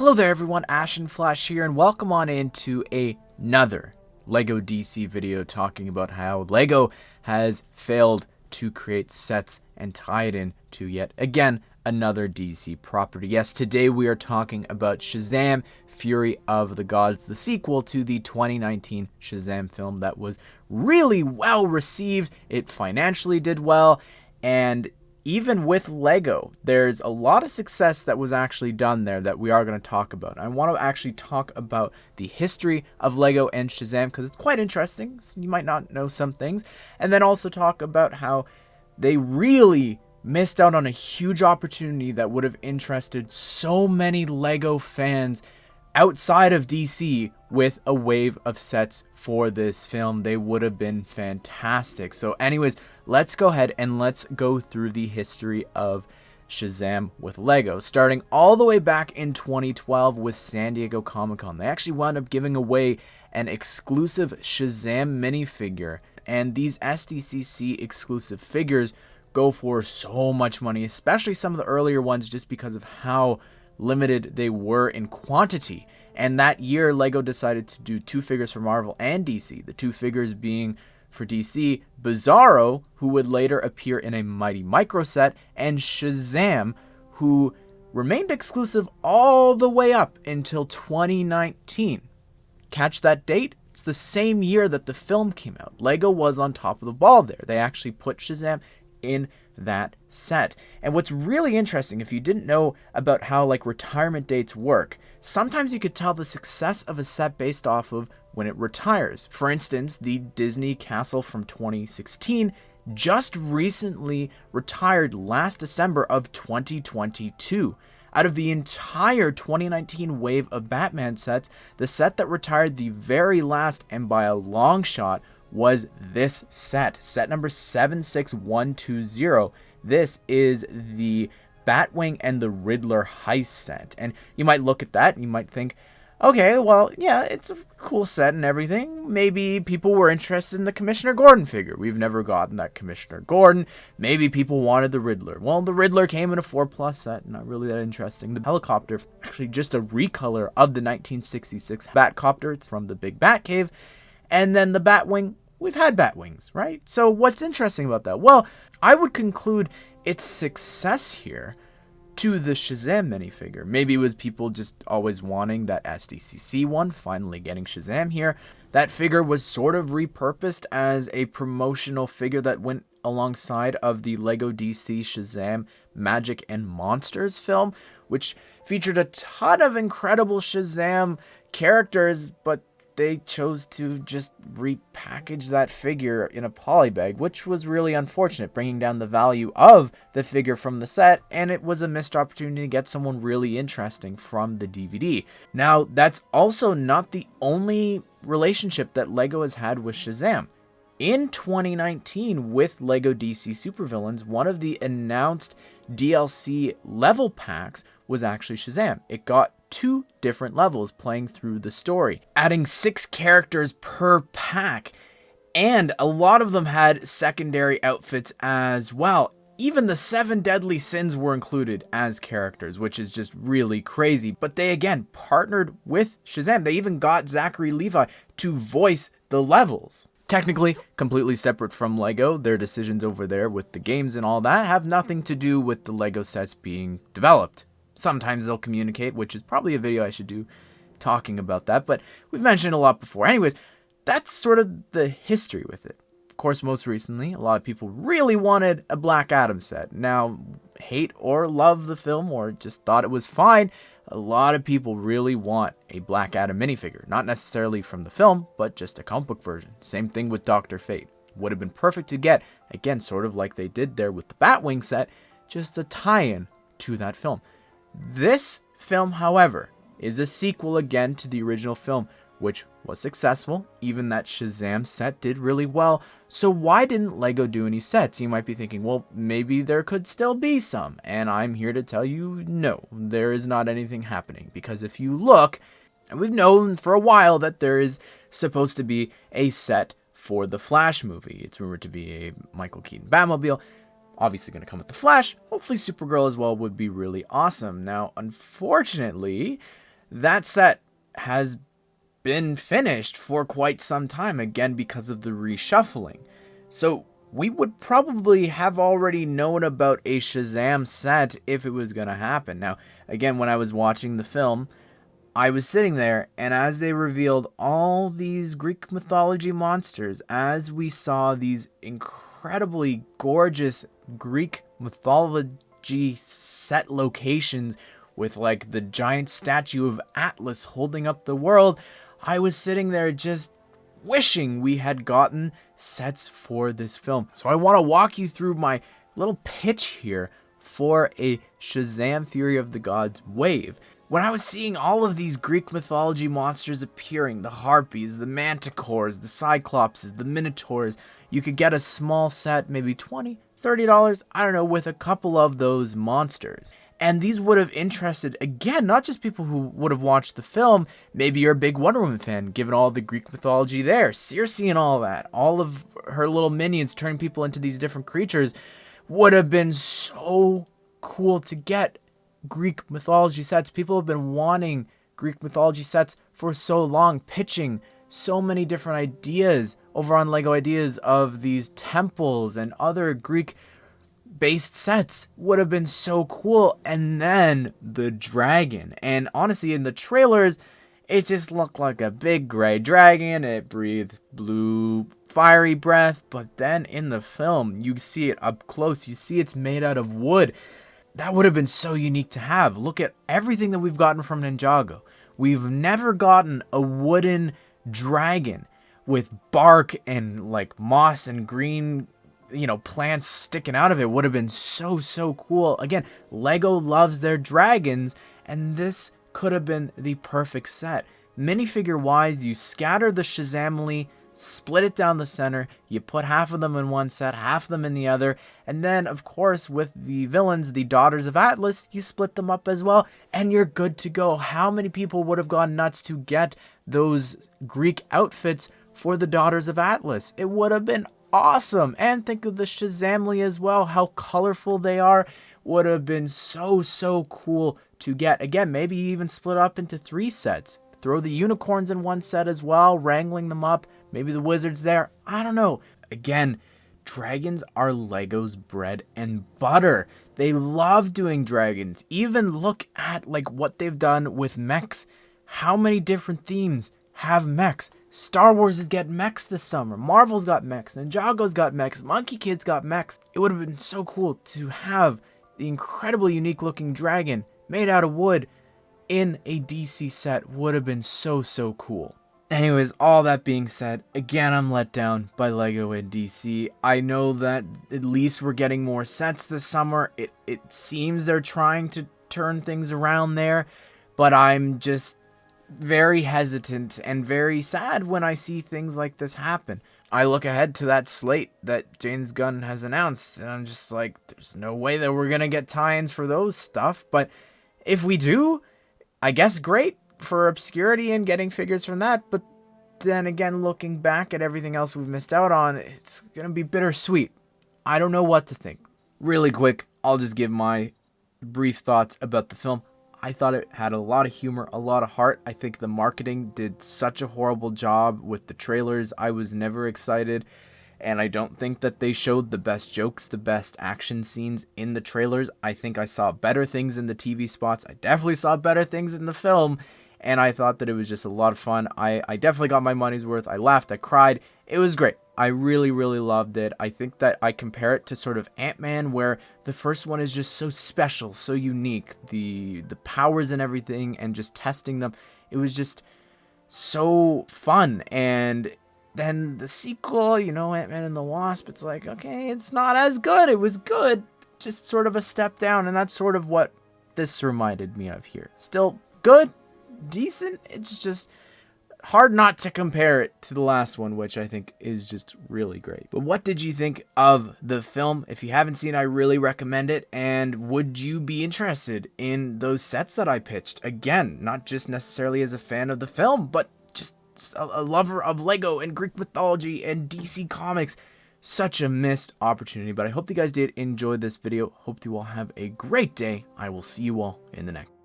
Hello there everyone, Ashen Flash here, and welcome on into another LEGO DC video talking about how LEGO has failed to create sets and tie it in to yet again another DC property. Yes, today we are talking about Shazam! Fury of the Gods, the sequel to the 2019 Shazam film that was really well received. It financially did well, and even with LEGO, there's a lot of success that was actually done there that we are going to talk about. I want to actually talk about the history of LEGO and Shazam because it's quite interesting. So you might not know some things. And then also talk about how they really missed out on a huge opportunity that would have interested so many LEGO fans outside of DC with a wave of sets for this film. They would have been fantastic. So anyways, let's go ahead and let's go through the history of Shazam with LEGO, starting all the way back in 2012 with San Diego Comic-Con. They actually wound up giving away an exclusive Shazam minifigure, and these SDCC exclusive figures go for so much money, especially some of the earlier ones, just because of how limited they were in quantity. And that year LEGO decided to do two figures for Marvel and DC, the two figures being for DC Bizarro, who would later appear in a Mighty Micro set, and Shazam, who remained exclusive all the way up until 2019. Catch that date? It's the same year that the film came out. LEGO was on top of the ball there. They actually put Shazam in that set. And what's really interesting, if you didn't know about how retirement dates work, sometimes you could tell the success of a set based off of when it retires. For instance, the Disney Castle from 2016 just recently retired last December of 2022. Out of the entire 2019 wave of Batman sets, the set that retired the very last, and by a long shot, was this set number 76120. This is the Batwing and the Riddler heist set. And you might look at that and you might think, okay, well, yeah, it's a cool set and everything. Maybe people were interested in the Commissioner Gordon figure. We've never gotten that Commissioner Gordon. Maybe people wanted the Riddler. Well, the Riddler came in a 4+ set, not really that interesting. The helicopter, actually just a recolor of the 1966 Batcopter. It's from the Big Bat Cave. And then the Batwing, we've had Batwings, right? So what's interesting about that? Well, I would conclude its success here to the Shazam minifigure. Maybe it was people just always wanting that SDCC one, finally getting Shazam here. That figure was sort of repurposed as a promotional figure that went alongside of the LEGO DC Shazam Magic and Monsters film, which featured a ton of incredible Shazam characters, but they chose to just repackage that figure in a polybag, which was really unfortunate, bringing down the value of the figure from the set, and it was a missed opportunity to get someone really interesting from the DVD. Now, that's also not the only relationship that LEGO has had with Shazam. In 2019, with LEGO DC Supervillains, one of the announced DLC level packs was actually Shazam. It got 2 different levels playing through the story, adding 6 characters per pack, and a lot of them had secondary outfits as well. Even the 7 Deadly Sins were included as characters, which is just really crazy. But they again partnered with Shazam. They even got Zachary Levi to voice the levels. Technically, completely separate from LEGO. Their decisions over there with the games and all that have nothing to do with the LEGO sets being developed. Sometimes they'll communicate, which is probably a video I should do talking about that, but we've mentioned it a lot before. Anyways, that's sort of the history with it. Of course, most recently, a lot of people really wanted a Black Adam set. Now, hate or love the film or just thought it was fine, a lot of people really want a Black Adam minifigure. Not necessarily from the film, but just a comic book version. Same thing with Dr. Fate. Would have been perfect to get, again, sort of like they did there with the Batwing set, just a tie-in to that film. This film, however, is a sequel again to the original film, which was successful. Even that Shazam set did really well. So why didn't LEGO do any sets? You might be thinking, well, maybe there could still be some. And I'm here to tell you, no, there is not anything happening. Because if you look, and we've known for a while that there is supposed to be a set for the Flash movie. It's rumored to be a Michael Keaton Batmobile. Obviously going to come with the Flash. Hopefully Supergirl as well would be really awesome. Now, unfortunately, that set has been finished for quite some time, again because of the reshuffling. So we would probably have already known about a Shazam set if it was going to happen. Now, again, when I was watching the film, I was sitting there, and as they revealed all these Greek mythology monsters, as we saw these incredibly gorgeous Greek mythology set locations with like the giant statue of Atlas holding up the world, I was sitting there just wishing we had gotten sets for this film. So I want to walk you through my little pitch here for a Shazam Fury of the Gods wave. When I was seeing all of these Greek mythology monsters appearing, the Harpies, the Manticores, the Cyclopses, the Minotaurs, you could get a small set, maybe $20, $30, I don't know, with a couple of those monsters. And these would have interested, again, not just people who would have watched the film. Maybe you're a big Wonder Woman fan, given all the Greek mythology there. Circe and all that. All of her little minions turning people into these different creatures would have been so cool to get Greek mythology sets. People have been wanting Greek mythology sets for so long, pitching so many different ideas over on LEGO Ideas of these temples and other Greek based sets would have been so cool. And then the dragon, and honestly in the trailers it just looked like a big gray dragon. It breathed blue fiery breath, but then in the film you see it up close, you see it's made out of wood. That would have been so unique to have. Look at everything that we've gotten from Ninjago. We've never gotten a wooden dragon with bark and like moss and green plants sticking out of it. Would have been so cool. Again, LEGO loves their dragons, and this could have been the perfect set. Minifigure wise, you scatter the Shazamily, split it down the center, you put half of them in one set, half of them in the other, and then of course with the villains, the Daughters of Atlas, you split them up as well, and you're good to go. How many people would have gone nuts to get those Greek outfits for the Daughters of Atlas? It would have been awesome. And think of the Shazamily as well, how colorful they are. Would have been so cool to get. Again, maybe even split up into 3 sets. Throw the unicorns in one set as well, wrangling them up. Maybe the wizards there. I don't know. Again, dragons are LEGO's bread and butter. They love doing dragons. Even look at like what they've done with mechs. How many different themes have mechs? Star Wars is getting mechs this summer. Marvel's got mechs. Ninjago's got mechs. Monkey Kid's got mechs. It would have been so cool to have the incredibly unique looking dragon made out of wood in a DC set. Would have been so cool. Anyways, all that being said, again, I'm let down by LEGO and DC. I know that at least we're getting more sets this summer. It seems they're trying to turn things around there, but I'm just very hesitant and very sad when I see things like this happen. I look ahead to that slate that James Gunn has announced, and I'm just like, there's no way that we're gonna get tie-ins for those stuff, but if we do, I guess great for obscurity and getting figures from that. But then again, looking back at everything else we've missed out on, it's gonna be bittersweet. I don't know what to think. Really quick, I'll just give my brief thoughts about the film. I thought it had a lot of humor, a lot of heart. I think the marketing did such a horrible job with the trailers. I was never excited, and I don't think that they showed the best jokes, the best action scenes in the trailers. I think I saw better things in the TV spots. I definitely saw better things in the film, and I thought that it was just a lot of fun. I definitely got my money's worth. I laughed, I cried. It was great. I really loved it. I think that I compare it to sort of Ant-Man, where the first one is just so special, so unique. The powers and everything, and just testing them. It was just so fun. And then the sequel, Ant-Man and the Wasp, it's like, okay, it's not as good. It was good, just sort of a step down. And that's sort of what this reminded me of here. Still good, decent. It's just hard not to compare it to the last one, which I think is just really great. But what did you think of the film? If you haven't seen it, I really recommend it. And would you be interested in those sets that I pitched? Again, not just necessarily as a fan of the film, but just a lover of LEGO and Greek mythology and DC Comics. Such a missed opportunity. But I hope you guys did enjoy this video. Hope you all have a great day. I will see you all in the next.